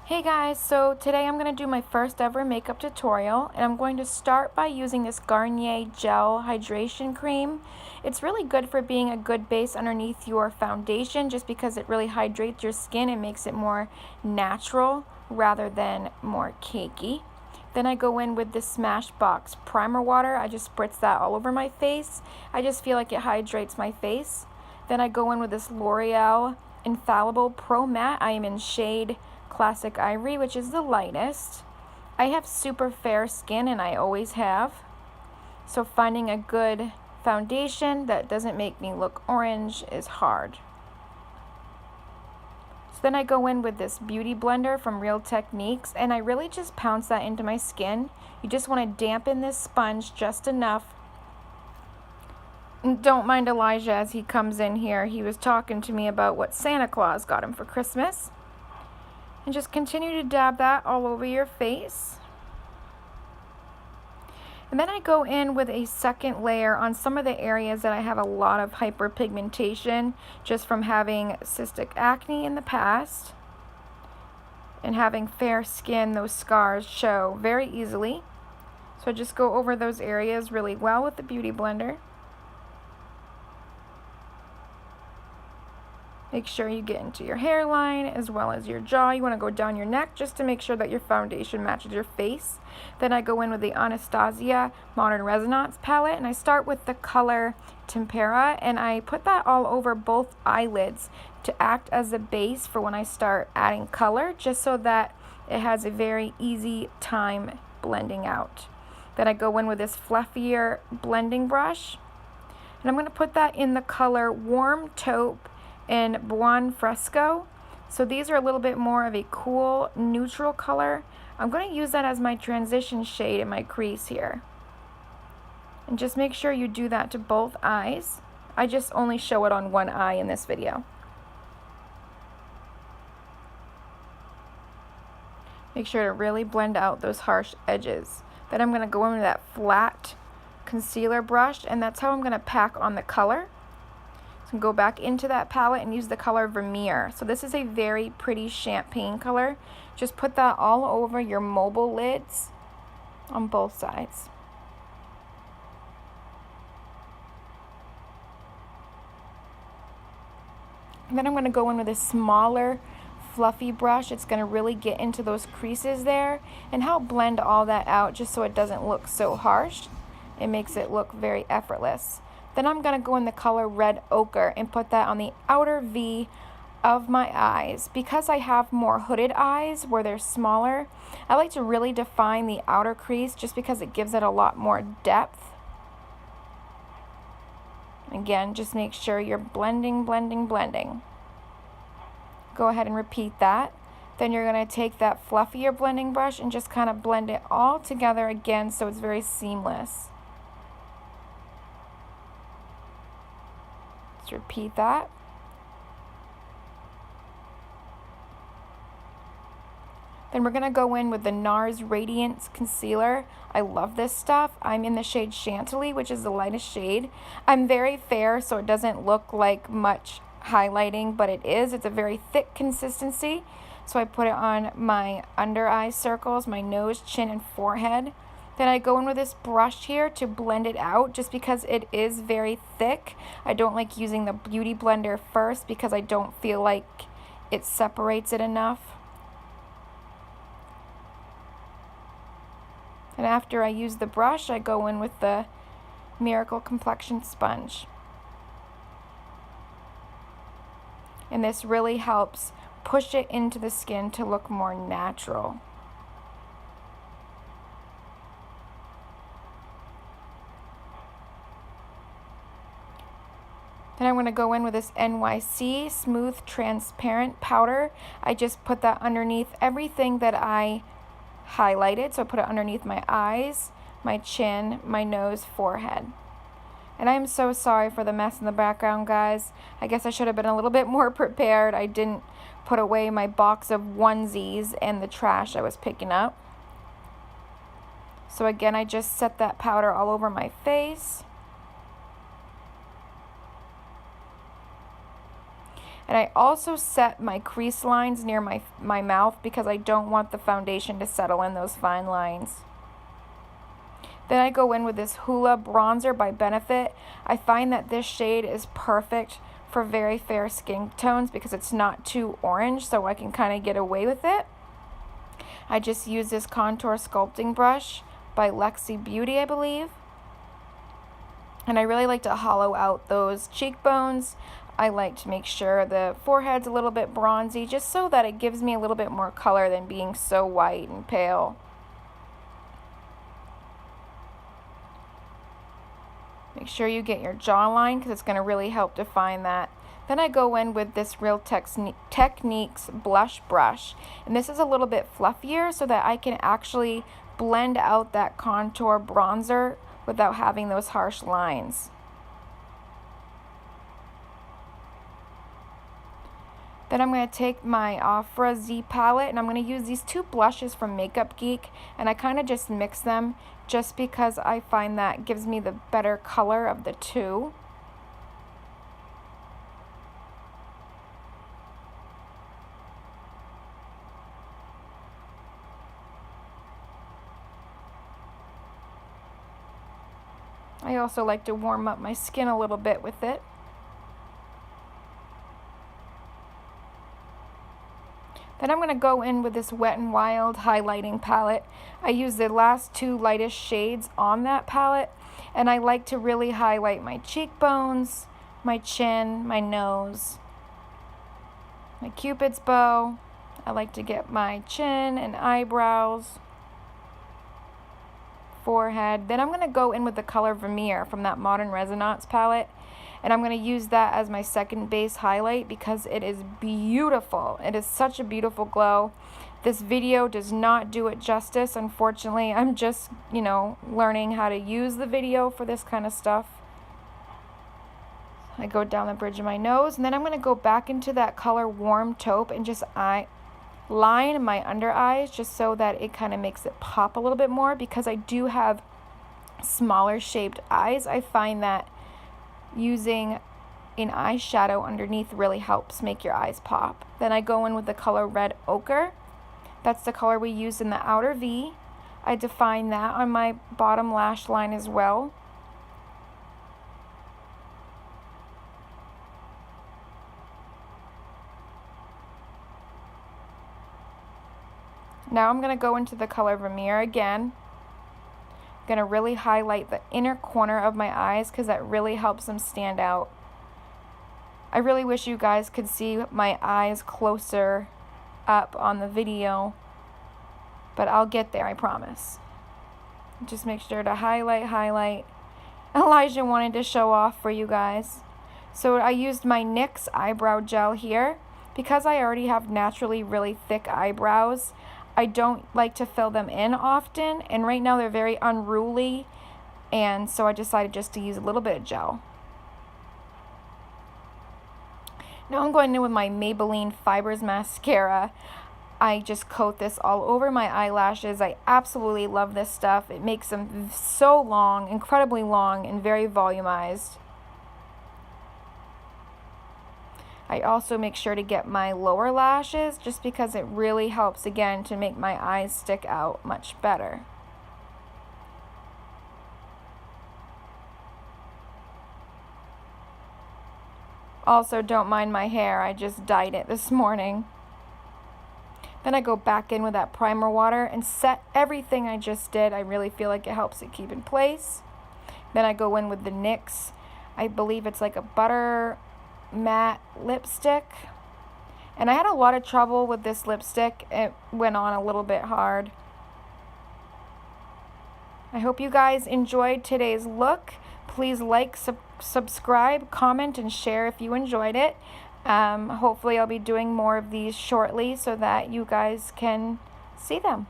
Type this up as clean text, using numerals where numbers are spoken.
Hey guys, so today I'm going to do my first ever makeup tutorial, and I'm going to start by using this Garnier Gel Hydration Cream. It's really good for being a good base underneath your foundation just because it really hydrates your skin and makes it more natural rather than more cakey. Then I go in with this Smashbox primer water. I just spritz that all over my face. I just feel like it hydrates my face. Then I go in with this L'Oreal Infallible Pro Matte. I am in shade Classic Ivory, which is the lightest. I have super fair skin, and I always have. So finding a good foundation that doesn't make me look orange is hard. So then I go in with this beauty blender from Real Techniques, and I really just pounce that into my skin. You just want to dampen this sponge just enough. And don't mind Elijah as he comes in here. He was talking to me about what Santa Claus got him for Christmas. And just continue to dab that all over your face. And then I go in with a second layer on some of the areas that I have a lot of hyperpigmentation just from having cystic acne in the past. And having fair skin, those scars show very easily. So I just go over those areas really well with the Beauty Blender. Make sure you get into your hairline as well as your jaw. You want to go down your neck just to make sure that your foundation matches your face. Then I go in with the Anastasia Modern Resonance palette, and I start with the color Tempera, and I put that all over both eyelids to act as a base for when I start adding color, just so that it has a very easy time blending out. Then I go in with this fluffier blending brush, and I'm going to put that in the color Warm Taupe in Buon Fresco. So these are a little bit more of a cool neutral color. I'm going to use that as my transition shade in my crease here. And just make sure you do that to both eyes. I just only show it on one eye in this video. Make sure to really blend out those harsh edges. Then I'm going to go in with that flat concealer brush, and that's how I'm going to pack on the color. So go back into that palette and use the color Vermeer. So this is a very pretty champagne color. Just put that all over your mobile lids on both sides. And then I'm going to go in with a smaller fluffy brush. It's going to really get into those creases there and help blend all that out just so it doesn't look so harsh. It makes it look very effortless. Then I'm going to go in the color Red Ochre and put that on the outer V of my eyes. Because I have more hooded eyes where they're smaller, I like to really define the outer crease just because it gives it a lot more depth. Again, just make sure you're blending, blending, blending. Go ahead and repeat that. Then you're going to take that fluffier blending brush and just kind of blend it all together again so it's very seamless. Repeat that. Then we're going to go in with the NARS Radiance Concealer. I love this stuff. I'm in the shade Chantilly, which is the lightest shade. I'm very fair, so it doesn't look like much highlighting, but it is. It's a very thick consistency. So I put it on my under eye circles, my nose, chin, and forehead. Then I go in with this brush here to blend it out just because it is very thick. I don't like using the Beauty Blender first because I don't feel like it separates it enough. And after I use the brush, I go in with the Miracle Complexion Sponge. And this really helps push it into the skin to look more natural. Then I'm going to go in with this NYC Smooth Transparent Powder. I just put that underneath everything that I highlighted. So I put it underneath my eyes, my chin, my nose, forehead. And I'm so sorry for the mess in the background, guys. I guess I should have been a little bit more prepared. I didn't put away my box of onesies and the trash I was picking up. So again, I just set that powder all over my face. And I also set my crease lines near my mouth because I don't want the foundation to settle in those fine lines. Then I go in with this Hoola bronzer by Benefit. I find that this shade is perfect for very fair skin tones because it's not too orange, so I can kind of get away with it. I just use this contour sculpting brush by Lexi Beauty, I believe. And I really like to hollow out those cheekbones. I like to make sure the forehead's a little bit bronzy, just so that it gives me a little bit more color than being so white and pale. Make sure you get your jawline because it's going to really help define that. Then I go in with this Real Techniques blush brush. And this is a little bit fluffier so that I can actually blend out that contour bronzer without having those harsh lines. Then I'm going to take my Ofra Z palette and I'm going to use these two blushes from Makeup Geek, and I kind of just mix them just because I find that gives me the better color of the two. I also like to warm up my skin a little bit with it. Then I'm going to go in with this Wet n Wild highlighting palette. I use the last two lightest shades on that palette, and I like to really highlight my cheekbones, my chin, my nose, my Cupid's bow. I like to get my chin and eyebrows, forehead. Then I'm going to go in with the color Vermeer from that Modern Resonance palette. And I'm going to use that as my second base highlight because it is beautiful. It is such a beautiful glow. This video does not do it justice. Unfortunately, I'm just, learning how to use the video for this kind of stuff. I go down the bridge of my nose, and then I'm going to go back into that color Warm Taupe and just line my under eyes just so that it kind of makes it pop a little bit more because I do have smaller shaped eyes. I find that using an eyeshadow underneath really helps make your eyes pop. Then I go in with the color Red Ochre. That's the color we used in the outer V. I define that on my bottom lash line as well. Now I'm going to go into the color Vermeer again. Going to really highlight the inner corner of my eyes because that really helps them stand out. I really wish you guys could see my eyes closer up on the video, but I'll get there, I promise. Just make sure to highlight. Elijah wanted to show off for you guys. So I used my NYX eyebrow gel here. Because I already have naturally really thick eyebrows, I don't like to fill them in often, and right now they're very unruly, and so I decided just to use a little bit of gel. Now I'm going in with my Maybelline Fibers Mascara. I just coat this all over my eyelashes. I absolutely love this stuff. It makes them so long, incredibly long, and very volumized. I also make sure to get my lower lashes just because it really helps, again, to make my eyes stick out much better. Also, don't mind my hair. I just dyed it this morning. Then I go back in with that primer water and set everything I just did. I really feel like it helps it keep in place. Then I go in with the NYX. I believe it's like a butter matte lipstick, and I had a lot of trouble with this lipstick. It went on a little bit hard. I hope you guys enjoyed today's look. Please like, subscribe, comment, and share if you enjoyed it. Hopefully I'll be doing more of these shortly so that you guys can see them.